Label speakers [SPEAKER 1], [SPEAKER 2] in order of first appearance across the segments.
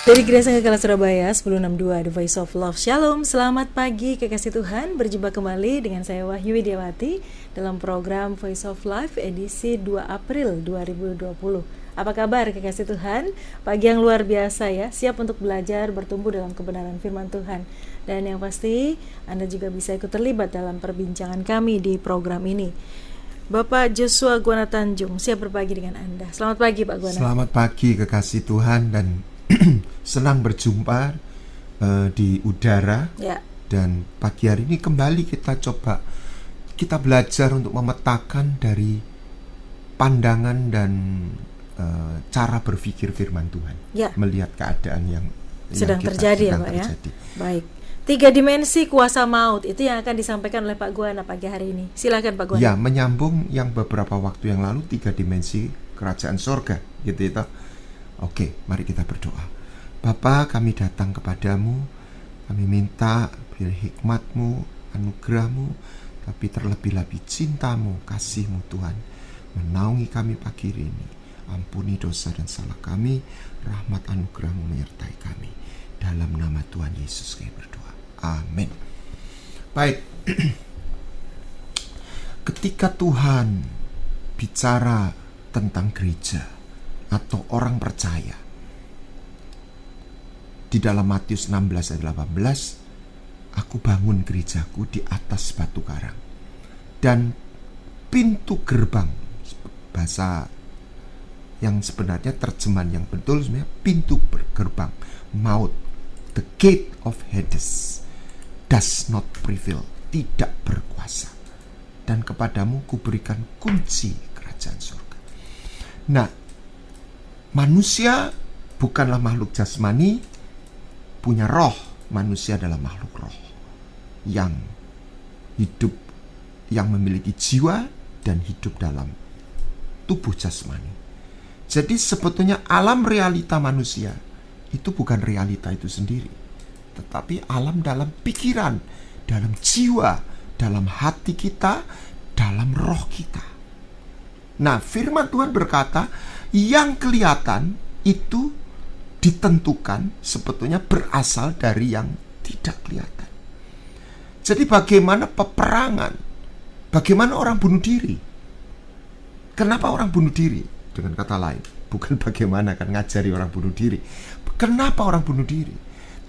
[SPEAKER 1] Dari Gereja Sangga Surabaya 1062 The Voice of Love. Shalom, selamat pagi kekasih Tuhan. Berjumpa kembali dengan saya Wahyu Widiawati dalam program Voice of Life edisi 2 April 2020. Apa kabar kekasih Tuhan? Pagi yang luar biasa ya, siap untuk belajar bertumbuh dalam kebenaran firman Tuhan. Dan yang pasti Anda juga bisa ikut terlibat dalam perbincangan kami di program ini. Bapak Joshua Guana Tanjung siap berbagi dengan Anda. Selamat pagi Pak Guana.
[SPEAKER 2] Selamat pagi kekasih Tuhan, dan senang berjumpa di udara ya. Dan pagi hari ini kembali kita belajar untuk memetakan dari pandangan dan cara berpikir firman Tuhan ya. Melihat keadaan yang
[SPEAKER 1] sedang terjadi ya Pak ya. Baik, 3 dimensi kuasa maut itu yang akan disampaikan oleh Pak Guana pagi hari ini. Silakan Pak Guana.
[SPEAKER 2] Ya, menyambung yang beberapa waktu yang lalu, 3 dimensi kerajaan sorga gitu itu. Oke, mari kita berdoa. Bapa, kami datang kepadamu. Kami minta biar hikmat-Mu, anugerah-Mu, tapi terlebih-lebih cinta-Mu, kasih-Mu Tuhan menaungi kami pagi ini. Ampuni dosa dan salah kami. Rahmat anugerah-Mu menyertai kami. Dalam nama Tuhan Yesus kami berdoa. Amin. Baik. Ketika Tuhan bicara tentang gereja atau orang percaya, di dalam Matius 16 ayat 18, aku bangun gerejaku di atas batu karang, dan pintu gerbang, bahasa yang sebenarnya terjemahan yang betul sebenarnya pintu gerbang maut, the gate of Hades, does not prevail, tidak berkuasa, dan kepadamu kuberikan kunci kerajaan surga. Nah, manusia bukanlah makhluk jasmani, punya roh. Manusia adalah makhluk roh yang hidup, yang memiliki jiwa dan hidup dalam tubuh jasmani. Jadi sebetulnya alam realita manusia itu bukan realita itu sendiri, tetapi alam dalam pikiran, dalam jiwa, dalam hati kita, dalam roh kita. Nah, firman Tuhan berkata, yang kelihatan itu ditentukan sebetulnya berasal dari yang tidak kelihatan. Jadi bagaimana peperangan, bagaimana orang bunuh diri. Kenapa orang bunuh diri? Dengan kata lain, bukan bagaimana kan ngajari orang bunuh diri. Kenapa orang bunuh diri?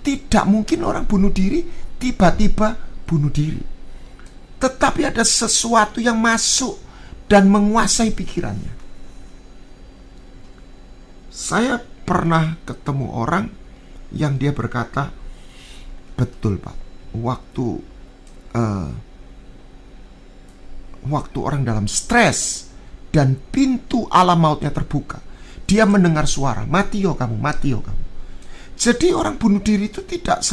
[SPEAKER 2] Tidak mungkin orang bunuh diri tiba-tiba bunuh diri. Tetapi ada sesuatu yang masuk dan menguasai pikirannya. Saya pernah ketemu orang yang dia berkata, betul Pak, waktu orang dalam stres dan pintu alam mautnya terbuka, dia mendengar suara, mati yo kamu, mati yo kamu. Jadi orang bunuh diri itu tidak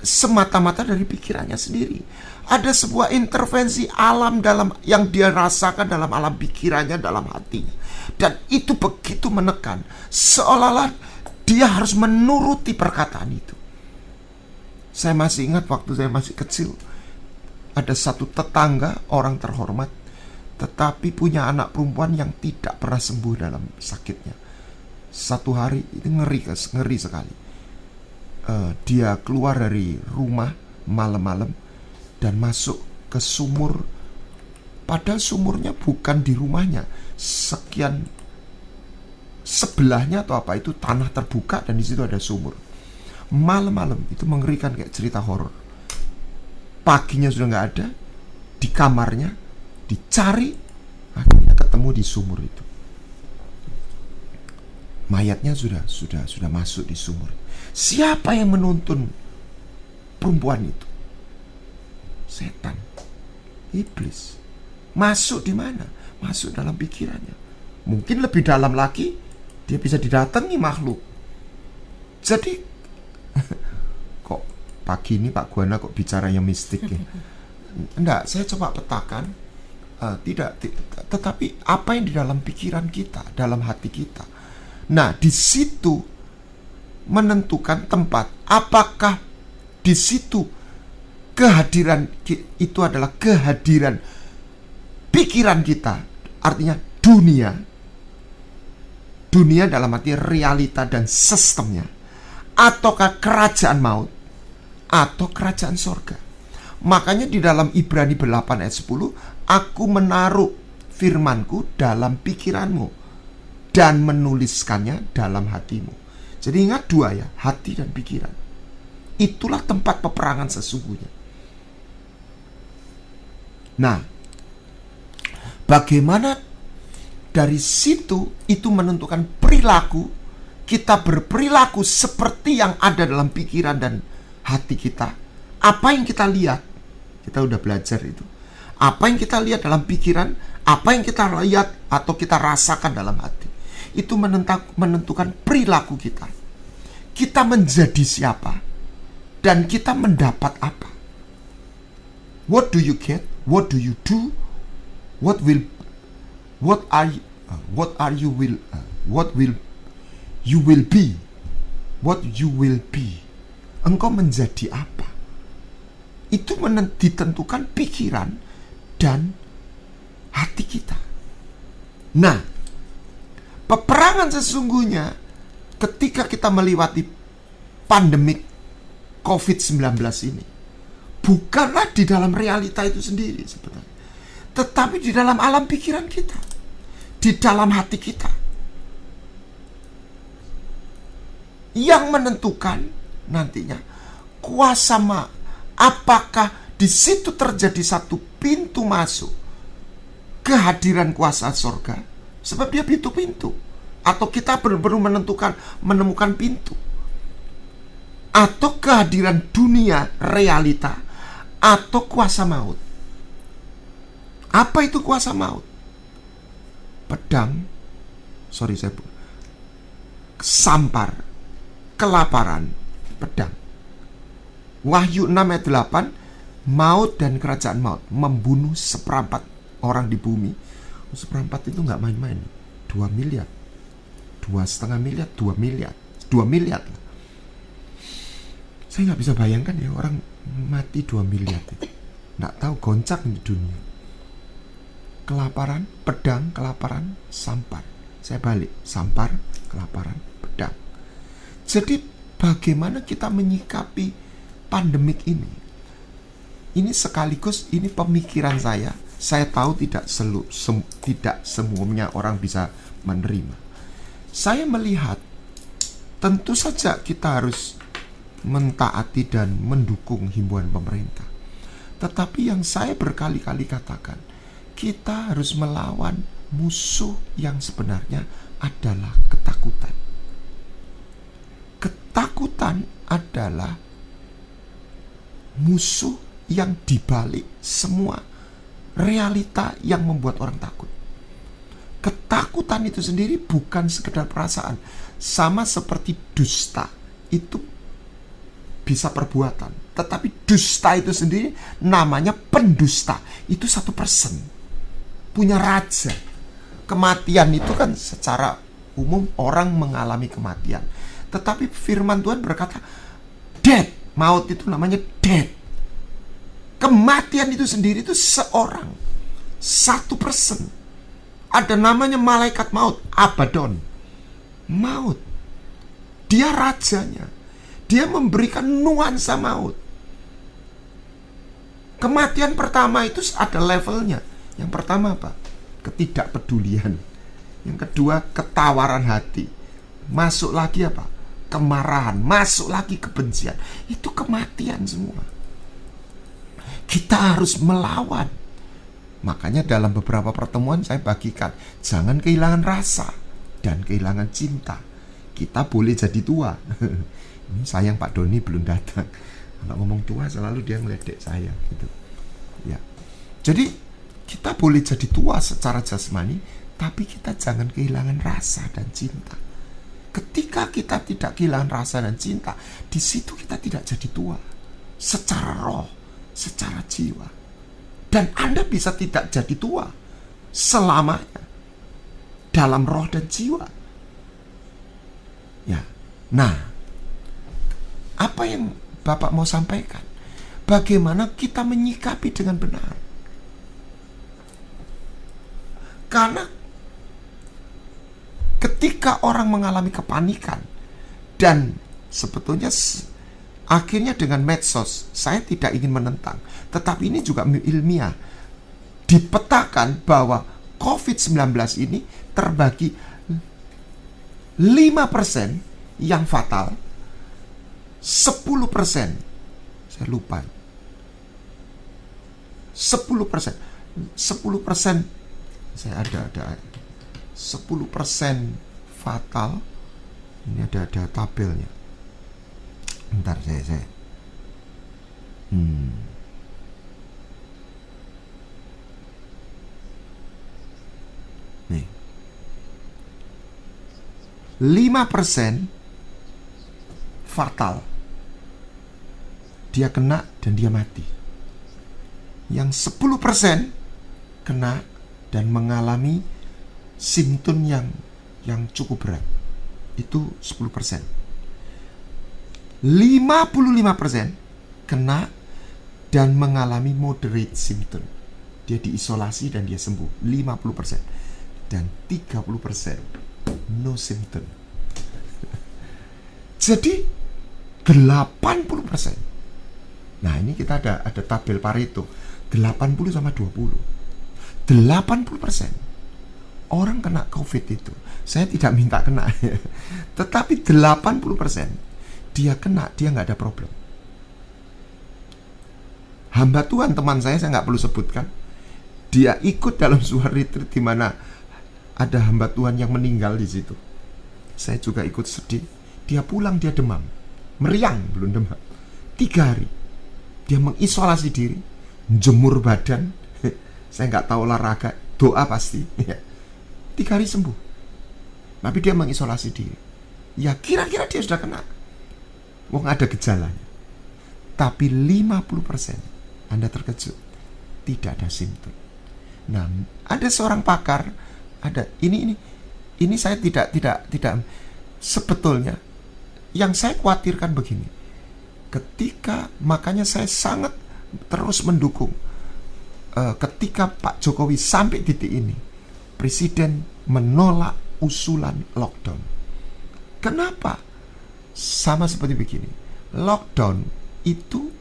[SPEAKER 2] semata-mata dari pikirannya sendiri. Ada sebuah intervensi alam dalam yang dia rasakan dalam alam pikirannya, dalam hatinya. Dan itu begitu menekan, seolah-olah dia harus menuruti perkataan itu. Saya masih ingat waktu saya masih kecil, ada satu tetangga, orang terhormat, tetapi punya anak perempuan yang tidak pernah sembuh dalam sakitnya. Satu hari, itu ngeri sekali. Dia keluar dari rumah malam-malam dan masuk ke sumur. Padahal sumurnya bukan di rumahnya, sekian sebelahnya atau apa itu tanah terbuka dan di situ ada sumur. Malam-malam itu mengerikan, kayak cerita horor. Paginya sudah nggak ada, di kamarnya dicari, akhirnya ketemu di sumur itu. Mayatnya sudah masuk di sumur. Siapa yang menuntun perempuan itu? Setan, iblis. Masuk di mana? Masuk dalam pikirannya. Mungkin lebih dalam lagi, dia bisa didatangi makhluk. Jadi kok pagi ini Pak Guana kok bicaranya mistik ya? Enggak, saya coba petakan. Tetapi apa yang di dalam pikiran kita, dalam hati kita. Nah, di situ menentukan tempat. Apakah di situ kehadiran itu adalah kehadiran pikiran kita, artinya dunia, dunia dalam arti realita dan sistemnya, ataukah kerajaan maut, atau kerajaan sorga. Makanya di dalam Ibrani 8 ayat 10, aku menaruh firmanku dalam pikiranmu dan menuliskannya dalam hatimu. Jadi ingat dua ya, hati dan pikiran. Itulah tempat peperangan sesungguhnya. Nah, bagaimana dari situ itu menentukan perilaku. Kita berperilaku seperti yang ada dalam pikiran dan hati kita. Apa yang kita lihat, kita udah belajar itu. Apa yang kita lihat dalam pikiran, apa yang kita lihat atau kita rasakan dalam hati, itu menentukan perilaku kita. Kita menjadi siapa dan kita mendapat apa. What do you get? What do you do? What will you will be? What you will be. Engkau menjadi apa? Itu ditentukan pikiran dan hati kita. Nah, peperangan sesungguhnya ketika kita melewati pandemik COVID-19 ini, bukanlah di dalam realita itu sendiri sebenarnya, tetapi di dalam alam pikiran kita, di dalam hati kita, yang menentukan nantinya kuasa apakah di situ terjadi satu pintu masuk kehadiran kuasa sorga, sebab dia pintu-pintu, atau kita perlu menemukan pintu, atau kehadiran dunia realita, atau kuasa maut. Apa itu kuasa maut? Pedang, sampar, kelaparan, pedang. Wahyu 6 ayat 8, maut dan kerajaan maut membunuh seperempat orang di bumi. Seperempat itu gak main-main. 2 miliar, 2,5 miliar, 2 miliar, 2 miliar. Saya gak bisa bayangkan ya orang mati 2 miliar itu. Gak tahu, goncang di dunia. Kelaparan, pedang, kelaparan, sampar. Saya balik, sampar, kelaparan, pedang. Jadi bagaimana kita menyikapi pandemik ini? Ini sekaligus, ini pemikiran saya. Saya tahu tidak semuanya orang bisa menerima. Saya melihat, tentu saja kita harus mentaati dan mendukung himbauan pemerintah. Tetapi yang saya berkali-kali katakan, kita harus melawan musuh yang sebenarnya adalah ketakutan. Ketakutan adalah musuh yang dibalik semua realita yang membuat orang takut. Ketakutan itu sendiri bukan sekedar perasaan. Sama seperti dusta, itu bisa perbuatan. Tetapi dusta itu sendiri namanya pendusta. Itu 1%. Punya raja. Kematian itu kan secara umum orang mengalami kematian. Tetapi firman Tuhan berkata, death, maut itu namanya death. Kematian itu sendiri itu seorang, 1%. Ada namanya malaikat maut, Abaddon. Maut. Dia rajanya. Dia memberikan nuansa maut. Kematian pertama itu ada levelnya. Yang pertama apa? Ketidakpedulian. Yang kedua, ketawaran hati. Masuk lagi apa? Kemarahan. Masuk lagi kebencian. Itu kematian semua. Kita harus melawan. Makanya dalam beberapa pertemuan saya bagikan, jangan kehilangan rasa dan kehilangan cinta. Kita boleh jadi tua. Ini sayang Pak Doni belum datang. Kalau ngomong tua selalu dia ngeledek saya gitu. Ya. Jadi kita boleh jadi tua secara jasmani, tapi kita jangan kehilangan rasa dan cinta. Ketika kita tidak kehilangan rasa dan cinta, di situ kita tidak jadi tua secara roh, secara jiwa. Dan Anda bisa tidak jadi tua selamanya dalam roh dan jiwa. Ya. Nah, apa yang Bapak mau sampaikan? Bagaimana kita menyikapi dengan benar? Karena ketika orang mengalami kepanikan, dan sebetulnya akhirnya dengan medsos, saya tidak ingin menentang, tetapi ini juga ilmiah, dipetakan bahwa COVID-19 ini terbagi 5% yang fatal, 10%, saya lupa, 10%, saya ada 10% fatal. Ini ada tabelnya. Bentar, saya. Nih. 5% fatal. Dia kena dan dia mati. Yang 10% kena dan mengalami simptom yang cukup berat. Itu 10%. 55% kena dan mengalami moderate symptom. Dia diisolasi dan dia sembuh. 50%. Dan 30% no symptom. Jadi 80%. Nah, ini kita ada tabel Pareto. 80 sama 20. 80% orang kena COVID itu, saya tidak minta kena, tetapi 80% dia kena, dia nggak ada problem. Hamba Tuhan teman saya nggak perlu sebutkan, dia ikut dalam sebuah retreat di mana ada hamba Tuhan yang meninggal di situ. Saya juga ikut sedih. Dia pulang, dia demam, meriang, belum demam, 3 hari dia mengisolasi diri, jemur badan. Saya nggak tahu olahraga, doa pasti. 3 hari sembuh. Tapi dia mengisolasi diri. Ya kira-kira dia sudah kena. Wong ada gejalanya. Tapi 50% Anda terkejut, tidak ada simptom. Nah, ada seorang pakar, ada ini saya tidak sebetulnya yang saya khawatirkan begini. Makanya saya sangat terus mendukung ketika Pak Jokowi sampai titik ini, Presiden menolak usulan lockdown. Kenapa? Sama seperti begini. Lockdown itu,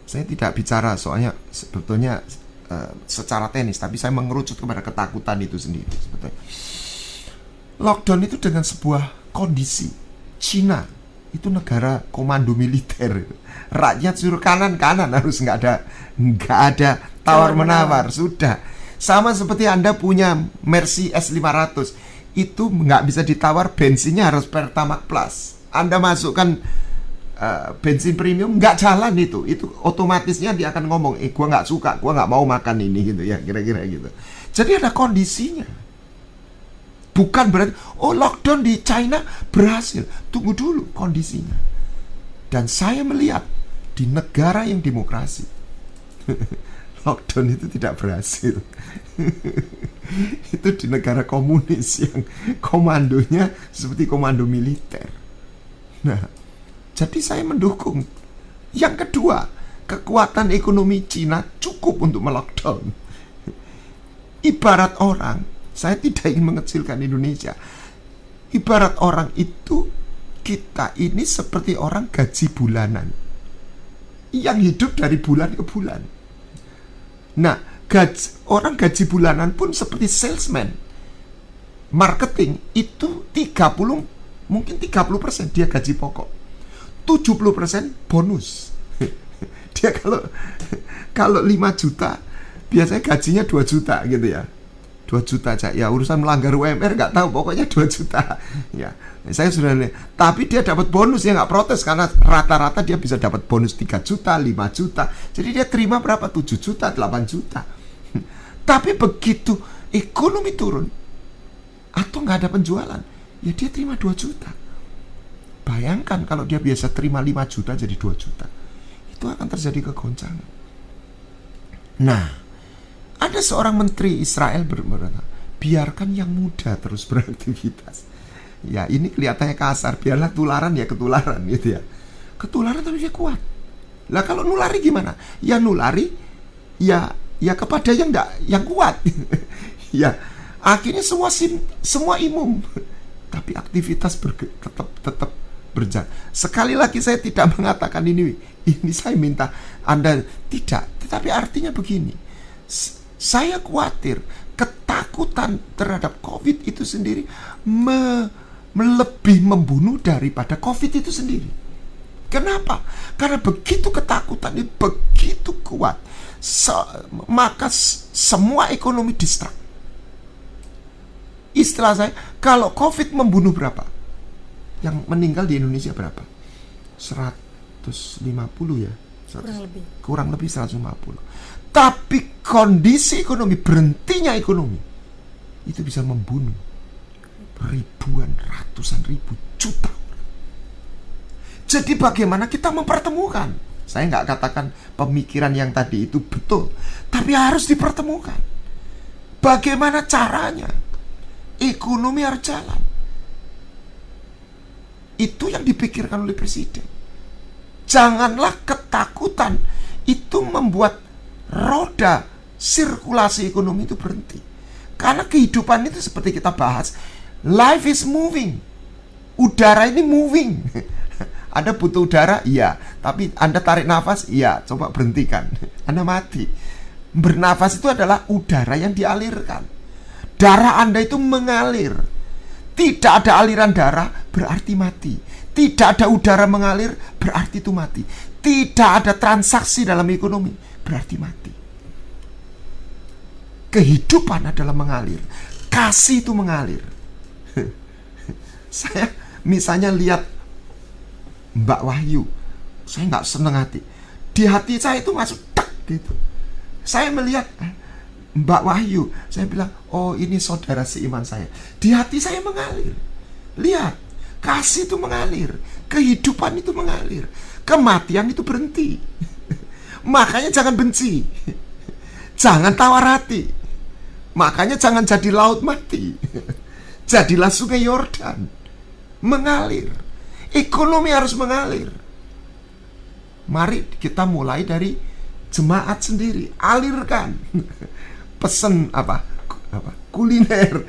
[SPEAKER 2] saya tidak bicara soalnya sebetulnya secara teknis, tapi saya mengerucut kepada ketakutan itu sendiri sebetulnya. Lockdown itu dengan sebuah kondisi. Cina itu negara komando militer, rakyat suruh kanan harus nggak ada tawar menawar, sudah. Sama seperti Anda punya Mercy S500, itu nggak bisa ditawar, bensinnya harus Pertamax Plus. Anda masukkan bensin premium, nggak jalan itu otomatisnya dia akan ngomong, gua nggak suka, gua nggak mau makan ini, gitu ya, kira-kira gitu. Jadi ada kondisinya. Bukan berarti, lockdown di China berhasil. Tunggu dulu kondisinya. Dan saya melihat di negara yang demokrasi, lockdown itu tidak berhasil. Itu di negara komunis yang komandonya seperti komando militer. Nah, jadi saya mendukung. Yang kedua, kekuatan ekonomi Cina cukup untuk melockdown. Ibarat orang, saya tidak ingin mengecilkan Indonesia. Ibarat orang itu, kita ini seperti orang gaji bulanan yang hidup dari bulan ke bulan. Nah, orang gaji bulanan pun seperti salesman. Marketing itu 30% dia gaji pokok. 70% bonus. Dia kalau 5 juta, biasanya gajinya 2 juta gitu ya. 2 juta aja. Ya urusan melanggar UMR nggak tahu, pokoknya 2 juta. Ya, saya sudah lihat. Tapi dia dapat bonus, ya nggak protes karena rata-rata dia bisa dapat bonus 3 juta, 5 juta. Jadi dia terima berapa? 7 juta, 8 juta. Tapi begitu ekonomi turun atau nggak ada penjualan, ya dia terima 2 juta. Bayangkan kalau dia biasa terima 5 juta jadi 2 juta. Itu akan terjadi kegoncangan. Nah, ada seorang menteri Israel berkata, biarkan yang muda terus beraktivitas. Ya, ini kelihatannya kasar. Biarlah tularan ya ketularan gitu ya. Ketularan tapi dia kuat. Lah kalau nulari gimana? Ya nulari ya kepada yang kuat. Ya, akhirnya semua imum. tapi aktivitas tetap berjalan. Sekali lagi saya tidak mengatakan ini saya minta Anda tidak, tetapi artinya begini. Saya khawatir ketakutan terhadap COVID itu sendiri lebih membunuh daripada COVID itu sendiri. Kenapa? Karena begitu ketakutan ini begitu kuat, maka semua ekonomi distrak. Istilah saya, kalau COVID membunuh berapa? Yang meninggal di Indonesia berapa? 150 ya? Kurang lebih 150. Tapi kondisi ekonomi, berhentinya ekonomi, itu bisa membunuh ribuan, ratusan ribu, juta. Jadi bagaimana kita mempertemukan? Saya nggak katakan pemikiran yang tadi itu betul, tapi harus dipertemukan. Bagaimana caranya? Ekonomi harus jalan. Itu yang dipikirkan oleh presiden. Janganlah ketakutan itu membuat roda sirkulasi ekonomi itu berhenti. Karena kehidupan itu seperti kita bahas, life is moving. Udara ini moving. Anda butuh udara? Iya. Tapi Anda tarik nafas? Iya. Coba berhentikan. Anda mati. Bernafas itu adalah udara yang dialirkan. Darah Anda itu mengalir. Tidak ada aliran darah berarti mati. Tidak ada udara mengalir berarti itu mati. Tidak ada transaksi dalam ekonomi berarti mati. Kehidupan adalah mengalir. Kasih itu mengalir. Saya misalnya lihat Mbak Wahyu, saya nggak seneng hati. Di hati saya itu masuk tak gitu. Saya melihat Mbak Wahyu, saya bilang, oh ini saudara seiman saya. Di hati saya mengalir. Lihat, kasih itu mengalir, kehidupan itu mengalir, kematian itu berhenti. Makanya jangan benci, jangan tawar hati. Makanya jangan jadi laut mati. Jadilah sungai Yordan, mengalir. Ekonomi harus mengalir. Mari kita mulai dari jemaat sendiri, alirkan. Pesen kuliner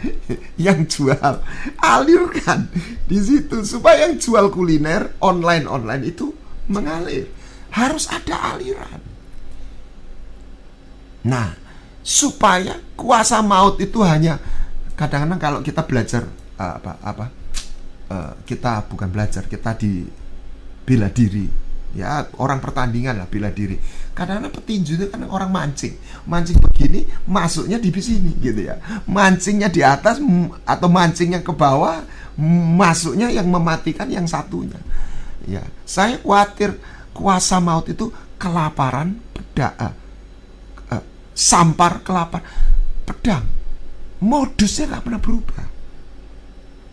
[SPEAKER 2] yang jual, alirkan di situ supaya yang jual kuliner online itu mengalir. Harus ada aliran. Nah, supaya kuasa maut itu hanya kadang-kadang kalau kita belajar kita bukan belajar, kita di bela diri. Ya, orang pertandingan lah, bela diri. Kadang-kadang petinju itu kan orang mancing begini, masuknya di sini gitu ya. Mancingnya di atas atau mancingnya ke bawah, masuknya yang mematikan yang satunya. Ya, saya khawatir kuasa maut itu kelaparan, sampar, kelaparan, pedang. Modusnya nggak pernah berubah.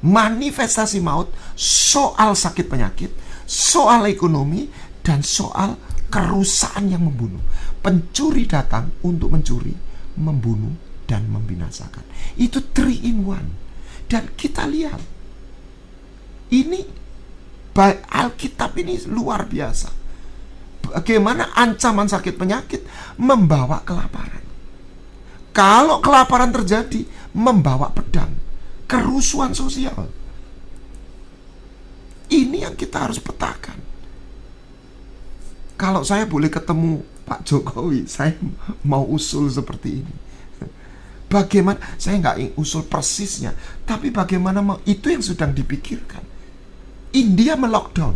[SPEAKER 2] Manifestasi maut soal sakit penyakit, soal ekonomi, dan soal kerusakan yang membunuh. Pencuri datang untuk mencuri, membunuh, dan membinasakan. Itu 3 in 1. Dan kita lihat, ini Alkitab ini luar biasa. Bagaimana ancaman sakit penyakit membawa kelaparan. Kalau kelaparan terjadi, membawa pedang, kerusuhan sosial. Ini yang kita harus petakan. Kalau saya boleh ketemu Pak Jokowi, saya mau usul seperti ini. Bagaimana, saya nggak usul persisnya, tapi bagaimana itu yang sedang dipikirkan. India melockdown,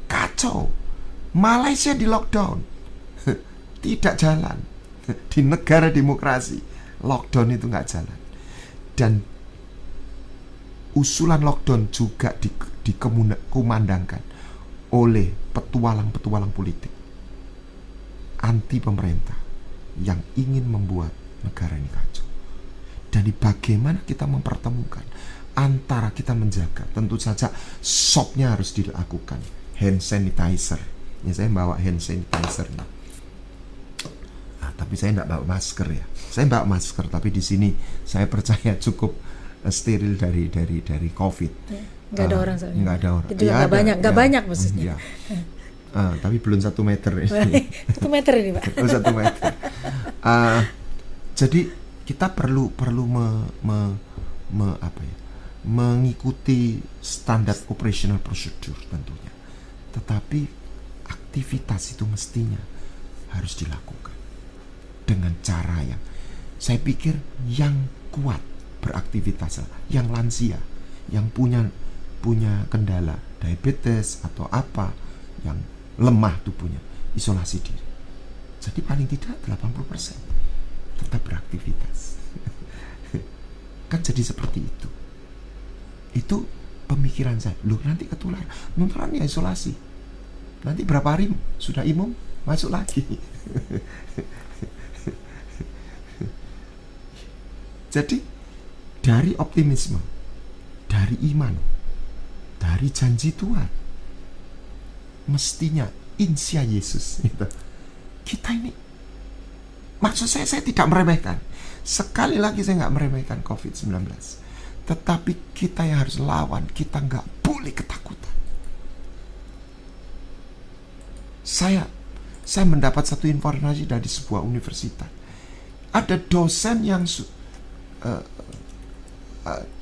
[SPEAKER 2] kacau. Malaysia di lockdown, tidak jalan. Di negara demokrasi, lockdown itu nggak jalan. Dan usulan lockdown juga dikumandangkan oleh petualang-petualang politik anti pemerintah yang ingin membuat negara ini kacau. Jadi bagaimana kita mempertemukan antara kita menjaga, tentu saja SOP-nya harus dilakukan, hand sanitizer. Ya, saya bawa hand sanitizer. Tapi saya tidak bawa masker ya. Saya bawa masker, tapi di sini saya percaya cukup steril dari COVID.
[SPEAKER 1] Nggak ada orang soalnya.
[SPEAKER 2] Nggak ada orang.
[SPEAKER 1] Itu nggak banyak maksudnya.
[SPEAKER 2] Ya. Tapi belum 1 meter.
[SPEAKER 1] 1 meter ini Pak.
[SPEAKER 2] 1 meter. Jadi kita perlu mengikuti standar operational procedure tentunya. Tetapi aktivitas itu mestinya harus dilakukan dengan cara yang, saya pikir, yang kuat beraktivitas, yang lansia, yang punya kendala diabetes atau apa, yang lemah tubuhnya, isolasi diri. Jadi paling tidak 80% tetap beraktivitas. Kan jadi seperti itu. Itu pemikiran saya. Loh, nanti ketularan ya isolasi. Nanti berapa hari sudah imun, masuk lagi. Jadi dari optimisme, dari iman, dari janji Tuhan, mestinya insya Yesus gitu. Kita ini, maksud saya tidak meremehkan. Sekali lagi saya nggak meremehkan COVID-19. Tetapi kita yang harus lawan, kita nggak boleh ketakutan. Saya mendapat satu informasi dari sebuah universitas. Ada dosen yang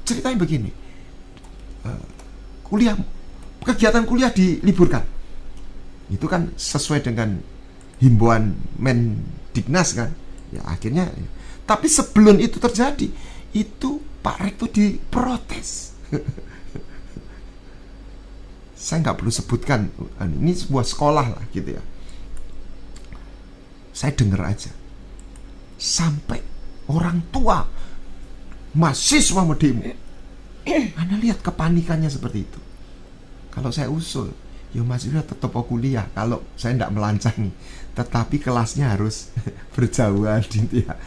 [SPEAKER 2] ceritanya begini, kegiatan kuliah diliburkan. Itu kan sesuai dengan himbauan Mendiknas kan. Ya akhirnya, tapi sebelum itu terjadi, itu Pak Rektor diprotes. Saya nggak perlu sebutkan, ini sebuah sekolah lah gitu ya. Saya dengar aja, sampai orang tua mahasiswa mau demo. Anda lihat kepanikannya seperti itu. Kalau saya usul, ya mahasiswa tetap mau kuliah kalau saya tidak melancangi, tetapi kelasnya harus berjauhan gitu ya.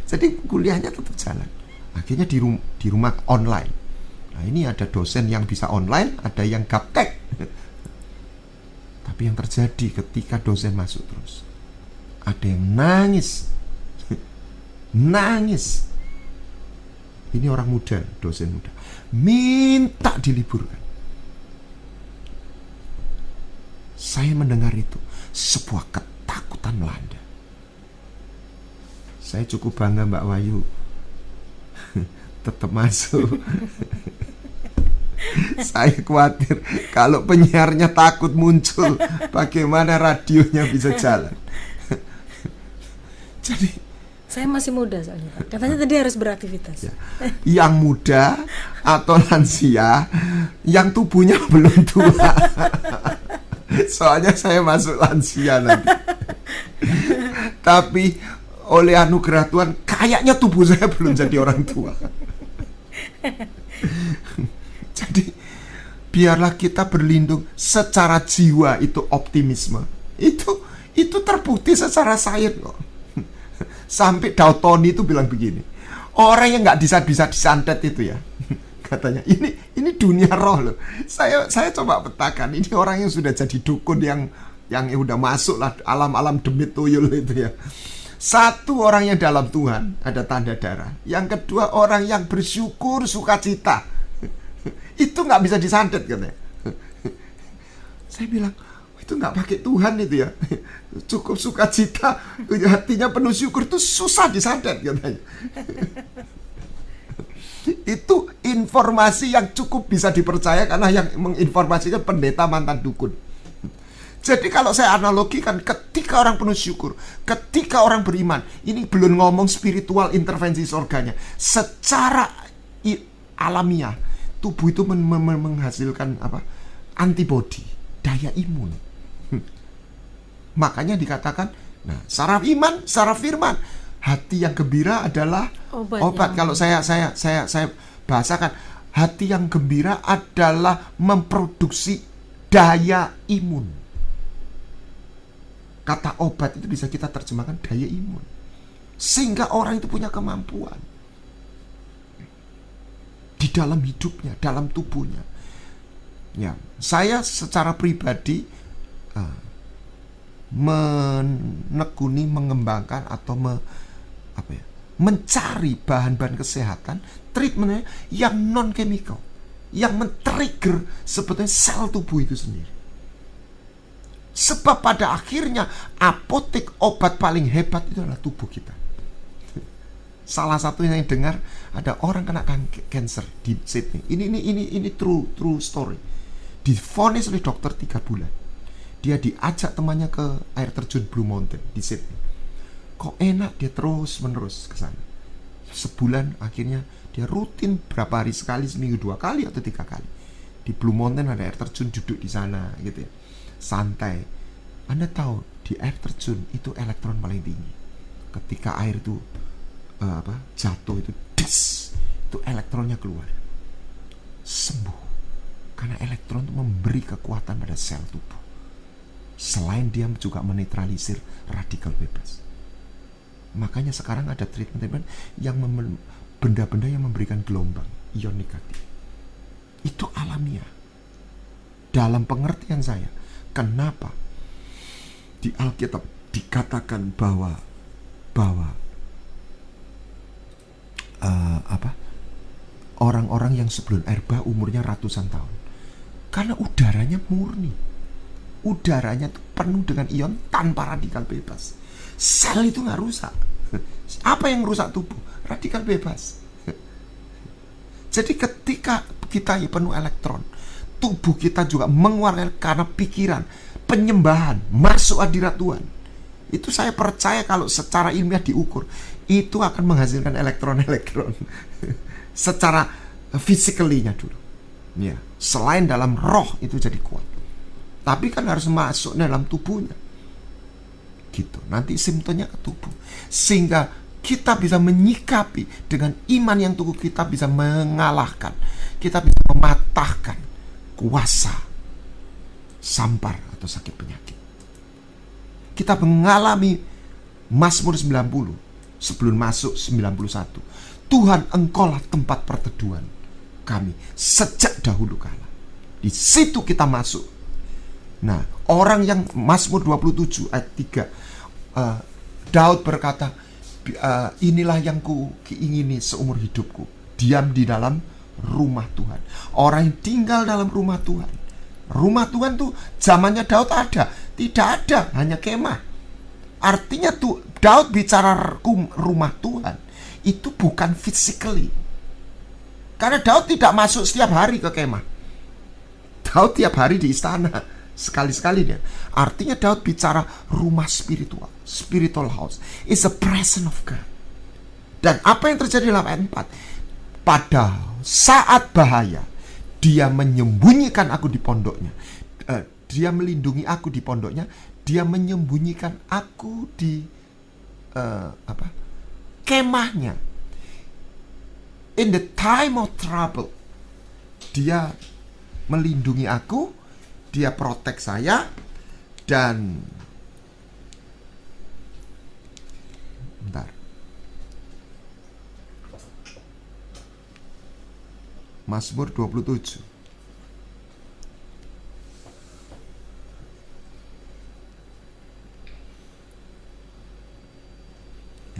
[SPEAKER 2] Jadi kuliahnya tetap jalan. Akhirnya di rumah online. Nah, ini ada dosen yang bisa online, ada yang gaptek. Tapi yang terjadi ketika dosen masuk terus, ada yang nangis. Nangis. Ini orang muda, dosen muda, minta diliburkan. Saya mendengar itu, sebuah ketakutan melanda. Saya cukup bangga Mbak Wahyu tetap masuk. Saya khawatir kalau penyiarnya takut muncul, bagaimana radionya bisa jalan. Jadi
[SPEAKER 1] saya masih muda soalnya, Pak. Katanya tadi harus beraktivitas.
[SPEAKER 2] Ya. Yang muda atau lansia, yang tubuhnya belum tua. Soalnya saya masuk lansia nanti. Tapi oleh anugerah Tuhan, kayaknya tubuh saya belum jadi orang tua. Jadi biarlah kita berlindung secara jiwa, itu optimisme. Itu terbukti secara sains kok. Sampai Daltoni itu bilang begini, orang yang nggak bisa disantet itu ya, katanya ini dunia roh loh. Saya coba petakan, ini orang yang sudah jadi dukun yang udah masuk lah alam demit tuyul itu ya. Satu, orang yang dalam Tuhan, ada tanda darah. Yang kedua, orang yang bersyukur, sukacita. Itu nggak bisa disantet katanya. Saya bilang, itu nggak pakai Tuhan itu ya. Cukup sukacita, hatinya penuh syukur, itu susah disantet katanya. Itu informasi yang cukup bisa dipercaya karena yang menginformasikan pendeta mantan dukun. Jadi kalau saya analogikan, ketika orang penuh syukur, ketika orang beriman, ini belum ngomong spiritual intervensi surganya, secara alamiah tubuh itu menghasilkan apa? Antibodi, daya imun. Makanya dikatakan, nah, saraf iman, saraf firman, hati yang gembira adalah obat. Kalau saya bahasakan, hati yang gembira adalah memproduksi daya imun. Kata obat itu bisa kita terjemahkan daya imun, sehingga orang itu punya kemampuan di dalam hidupnya, dalam tubuhnya. Ya, saya secara pribadi menekuni, mengembangkan atau mencari bahan-bahan kesehatan, treatmentnya yang non chemical, yang men-trigger sebetulnya sel tubuh itu sendiri. Sebab pada akhirnya apotek obat paling hebat itu adalah tubuh kita. Salah satu yang dengar ada orang kena cancer di Sydney. Ini true story. Divonis oleh dokter 3 bulan. Dia diajak temannya ke air terjun Blue Mountain di Sydney. Kok enak, dia terus menerus ke sana. Sebulan akhirnya dia rutin berapa hari sekali, seminggu 2 kali atau 3 kali. Di Blue Mountain ada air terjun, duduk di sana gitu ya. Santai. Anda tahu di air terjun itu elektron paling tinggi. Ketika air itu jatuh itu itu elektronnya keluar. Sembuh. Karena elektron itu memberi kekuatan pada sel tubuh. Selain dia juga menetralisir radikal bebas. Makanya sekarang ada treatment yang benda-benda yang memberikan gelombang ion negatif. Itu alamiah. Dalam pengertian saya, kenapa di Alkitab dikatakan bahwa orang-orang yang sebelum air bah umurnya ratusan tahun. Karena udaranya murni. Udaranya itu penuh dengan ion tanpa radikal bebas. Sel itu gak rusak. Apa yang rusak tubuh? Radikal bebas. Jadi ketika kita penuh elektron, tubuh kita juga mengeluarkan karena pikiran, penyembahan, masuk hadirat Tuhan. Itu saya percaya kalau secara ilmiah diukur, itu akan menghasilkan elektron-elektron secara physically-nya dulu. Ya, selain dalam roh itu jadi kuat. Tapi kan harus masuk dalam tubuhnya. Gitu. Nanti simptomnya ke tubuh. Sehingga kita bisa menyikapi dengan iman yang tubuh kita bisa mengalahkan. Kita bisa mematahkan kuasa sampar atau sakit penyakit. Kita mengalami Mazmur 90 sebelum masuk 91. Tuhan, Engkaulah tempat perteduhan kami sejak dahulu kala. Di situ kita masuk. Nah, orang yang Mazmur 27 ayat 3, Daud berkata, inilah yang ku ingini seumur hidupku, diam di dalam rumah Tuhan. Orang yang tinggal dalam rumah Tuhan. Rumah Tuhan tuh zamannya Daud ada? Tidak ada, hanya kemah. Artinya tuh Daud bicara rumah Tuhan itu bukan physically. Karena Daud tidak masuk setiap hari ke kemah. Daud tiap hari di istana, sekali-sekali dia. Artinya Daud bicara rumah spiritual. Spiritual house is a presence of God. Dan apa yang terjadi dalam ayat 4? Pada saat bahaya, dia menyembunyikan aku di pondoknya. Dia melindungi aku di pondoknya. Dia menyembunyikan aku di kemahnya. In the time of trouble, dia melindungi aku, dia protek saya, dan bentar. Mazmur 27.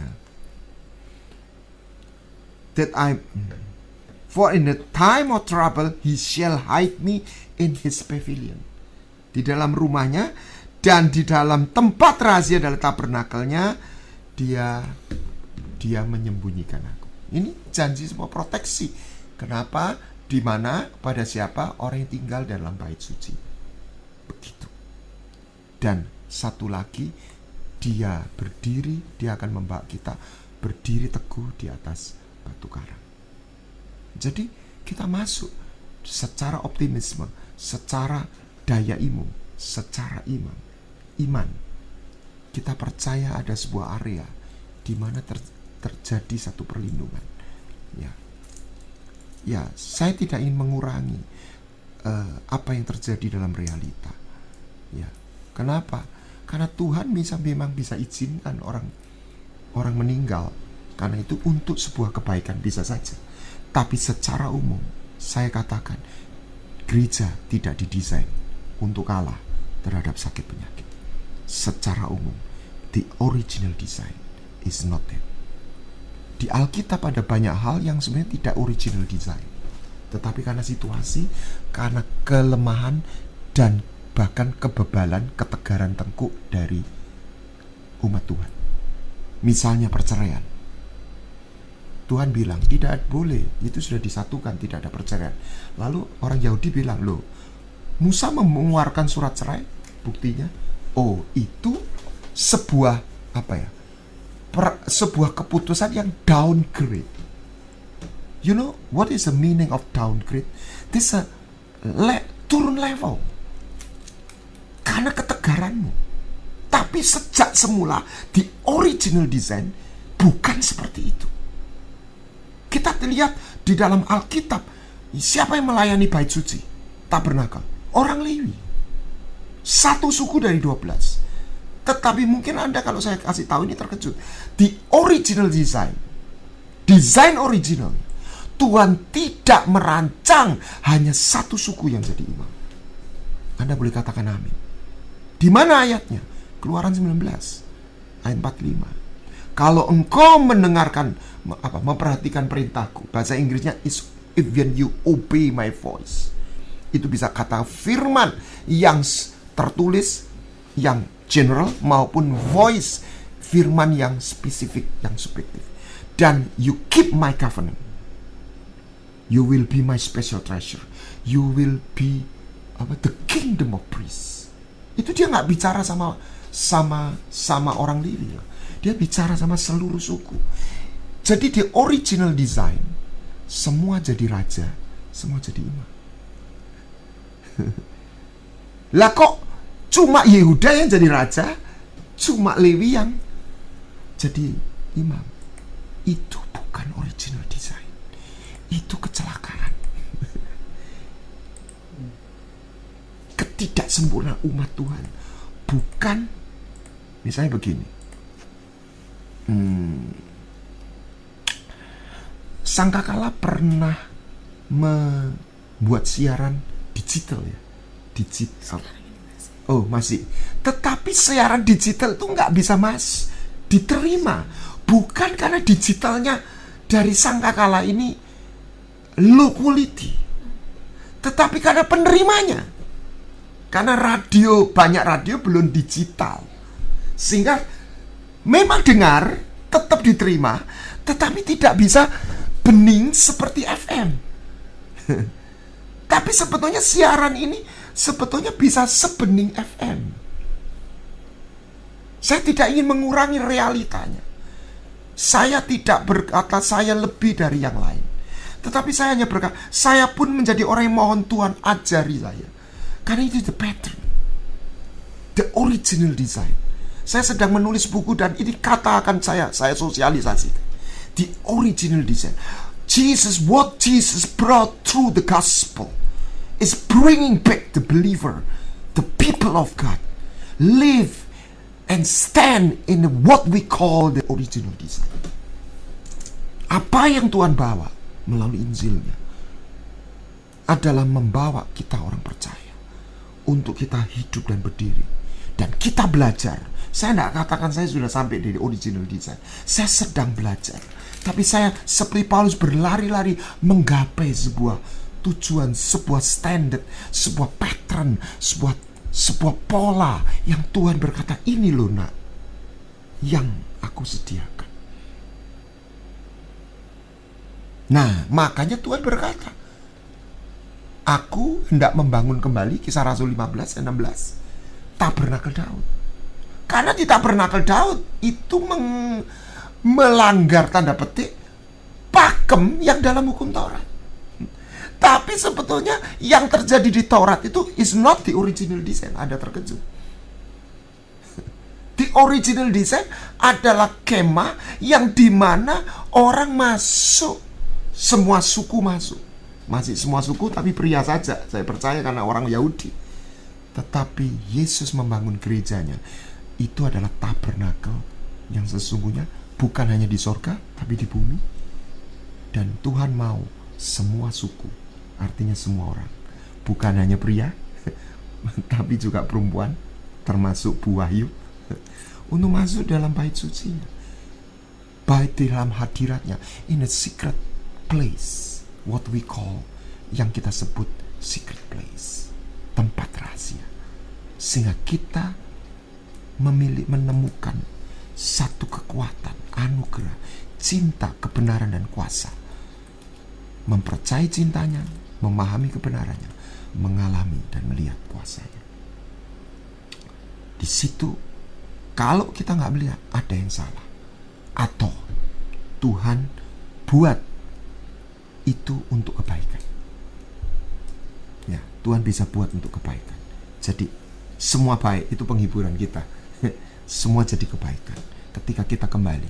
[SPEAKER 2] Ya. For in the time of trouble he shall hide me in his pavilion. Di dalam rumahnya dan di dalam tempat rahasia dalam tabernakelnya dia menyembunyikan aku. Ini janji semua proteksi. Kenapa? Di mana? Pada siapa? Orang yang tinggal dalam bait suci. Begitu. Dan satu lagi, dia berdiri, dia akan membawa kita berdiri teguh di atas batu karang. Jadi kita masuk secara optimisme, secara daya imun, secara iman. Kita percaya ada sebuah area di mana terjadi satu perlindungan. Ya, saya tidak ingin mengurangi apa yang terjadi dalam realita. Ya, kenapa? Karena Tuhan memang bisa izinkan orang meninggal. Karena itu untuk sebuah kebaikan bisa saja. Tapi secara umum, saya katakan gereja tidak didesain untuk kalah terhadap sakit penyakit. Secara umum, the original design is not that. Di Alkitab ada banyak hal yang sebenarnya tidak original design, tetapi karena situasi, karena kelemahan, dan bahkan kebebalan, ketegaran tengkuk dari umat Tuhan. Misalnya perceraian. Tuhan bilang tidak boleh, itu sudah disatukan, tidak ada perceraian. Lalu orang Yahudi bilang, loh, Musa mengeluarkan surat cerai, buktinya, oh itu sebuah sebuah keputusan yang downgrade. You know what is the meaning of downgrade? This a turun level karena ketegaranmu. Tapi sejak semula di original design bukan seperti itu. Kita lihat di dalam Alkitab, siapa yang melayani bait suci? Tabernakel, orang Lewi. Satu suku dari 12. Tetapi mungkin Anda kalau saya kasih tahu ini terkejut. Di original design original, Tuhan tidak merancang hanya satu suku yang jadi imam. Anda boleh katakan amin. Di mana ayatnya? Keluaran 19 ayat 45. Kalau engkau memperhatikan perintahku, bahasa Inggrisnya is if when you obey my voice. Itu bisa kata firman yang tertulis, yang general, maupun voice, firman yang spesifik, yang subjektif. Dan you keep my covenant, you will be my special treasure. You will be the kingdom of priests. Itu dia nggak bicara sama orang Lewi. Dia bicara sama seluruh suku. Jadi di original design, semua jadi raja, semua jadi imam. Lah kok cuma Yehuda yang jadi raja, cuma Lewi yang jadi imam? Itu bukan original design. Itu kecelakaan. Ketidaksempurnaan umat Tuhan. Bukan, misalnya begini. Sangkakala pernah membuat siaran digital ya. Digital. Oh masih. Tetapi siaran digital itu nggak bisa diterima. Bukan karena digitalnya dari Sangkakala ini low quality, tetapi karena penerimanya. Karena banyak radio belum digital, sehingga memang dengar tetap diterima, tetapi tidak bisa bening seperti FM. Tapi sebetulnya siaran ini sebetulnya bisa sebening FM. Saya tidak ingin mengurangi realitanya. Saya tidak berkata saya lebih dari yang lain, tetapi saya hanya berkata, saya pun menjadi orang yang mohon Tuhan ajari saya. Karena itu the pattern, the original design. Saya sedang menulis buku dan ini kata akan saya sosialisasi. The original design. What Jesus brought through the gospel is bringing back the believer, the people of God, live and stand in what we call the original design. Apa yang Tuhan bawa melalui Injilnya adalah membawa kita orang percaya untuk kita hidup dan berdiri. Dan kita belajar. Saya tidak katakan saya sudah sampai dari original design. Saya sedang belajar. Tapi saya seperti Paulus berlari-lari menggapai sebuah tujuan, sebuah standard, sebuah pattern, sebuah pola yang Tuhan berkata, ini loh nak yang aku sediakan. Nah, makanya Tuhan berkata, aku hendak membangun kembali, Kisah Rasul 15 dan 16, tabernakel Daud. Karena di tabernakel Daud itu melanggar tanda petik pakem yang dalam hukum Taurat. Tapi sebetulnya yang terjadi di Taurat itu is not the original design. Ada terkejut. The original design adalah kemah yang dimana orang masuk, semua suku masuk. Masih semua suku tapi pria saja. Saya percaya karena orang Yahudi. Tetapi Yesus membangun gerejanya. Itu adalah tabernakel yang sesungguhnya bukan hanya di sorga tapi di bumi. Dan Tuhan mau semua suku, artinya semua orang, bukan hanya pria tapi juga perempuan, termasuk Bu Wahyu, untuk masuk dalam bait sucinya, bait di dalam hadiratnya, in a secret place, what we call, yang kita sebut secret place, tempat rahasia. Sehingga kita menemukan satu kekuatan, anugerah, cinta, kebenaran, dan kuasa. Mempercayai cintanya, memahami kebenarannya, mengalami dan melihat kuasanya. Di situ, kalau kita nggak melihat, ada yang salah. Atau Tuhan buat itu untuk kebaikan. Ya, Tuhan bisa buat untuk kebaikan. Jadi, semua baik itu penghiburan kita. Semua jadi kebaikan. Ketika kita kembali.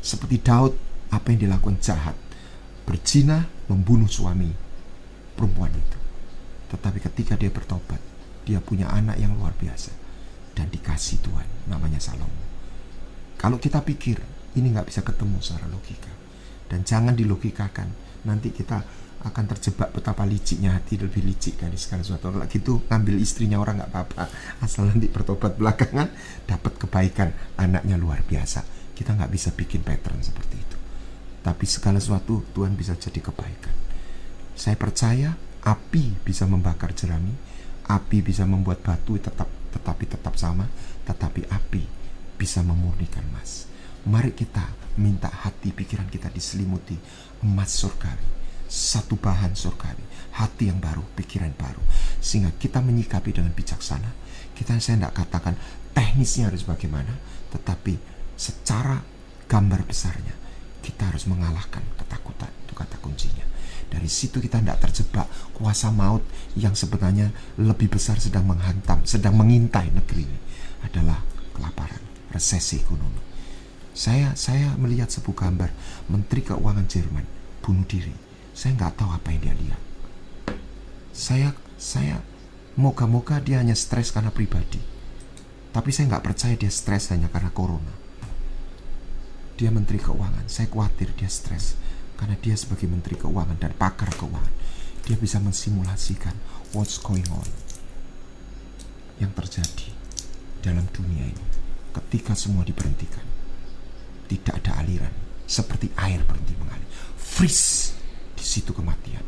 [SPEAKER 2] Seperti Daud, apa yang dilakukan jahat. Berzina, membunuh suami perempuan itu. Tetapi ketika dia bertobat, dia punya anak yang luar biasa. Dan dikasih Tuhan, namanya Salomo. Kalau kita pikir, ini gak bisa ketemu secara logika. Dan jangan dilogikakan. Nanti kita akan terjebak betapa liciknya hati, lebih licik dari segala sesuatu. Kalau gitu ngambil istrinya orang gak apa-apa, asal nanti bertobat belakangan dapat kebaikan, anaknya luar biasa. Kita gak bisa bikin pattern seperti itu. Tapi segala sesuatu Tuhan bisa jadi kebaikan. Saya percaya api bisa membakar jerami, api bisa membuat batu tetapi tetap sama, tetapi api bisa memurnikan emas. Mari kita minta hati pikiran kita diselimuti emas surgawi, satu bahan surgawi, hati yang baru, pikiran baru, sehingga kita menyikapi dengan bijaksana. Saya tidak katakan teknisnya harus bagaimana, tetapi secara gambar besarnya kita harus mengalahkan ketakutan. Itu kata kuncinya. Dari situ kita tidak terjebak kuasa maut yang sebenarnya lebih besar sedang menghantam, sedang mengintai negeri ini, adalah kelaparan, resesi ekonomi. Saya melihat sebuah gambar Menteri Keuangan Jerman bunuh diri. Saya nggak tahu apa yang dia lihat. Saya moga-moga dia hanya stres karena pribadi. Tapi saya nggak percaya dia stres hanya karena corona. Dia Menteri Keuangan. Saya khawatir dia stres karena dia sebagai Menteri Keuangan dan pakar keuangan, dia bisa mensimulasikan what's going on yang terjadi dalam dunia ini ketika semua diberhentikan. Tidak ada aliran, seperti air berhenti mengalir, freeze. Di situ kematian.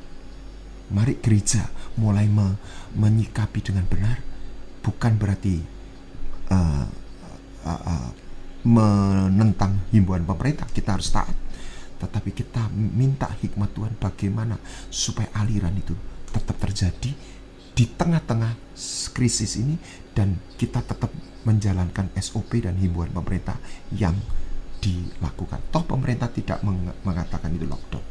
[SPEAKER 2] Mari gereja mulai menyikapi dengan benar. Bukan berarti menentang himbauan pemerintah, kita harus taat. Tetapi kita minta hikmat Tuhan bagaimana supaya aliran itu tetap terjadi di tengah-tengah krisis ini, dan kita tetap menjalankan SOP dan himbauan pemerintah yang dilakukan. Toh pemerintah tidak mengatakan itu lockdown.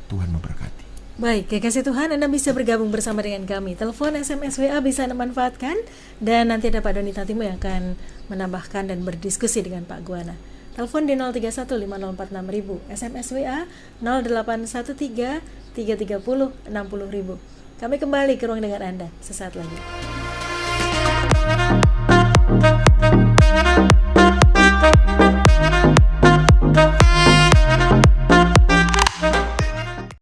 [SPEAKER 2] Tuhan memberkati.
[SPEAKER 1] Baik, kekasih Tuhan, Anda bisa bergabung bersama dengan kami. Telepon, SMS, WA bisa Anda manfaatkan. Dan nanti ada Pak Doni Tatimu yang akan menambahkan dan berdiskusi dengan Pak Guana. Telepon di 0315046.000, SMS WA 0813 330 60.000. Kami kembali ke ruang dengar Anda sesaat lagi.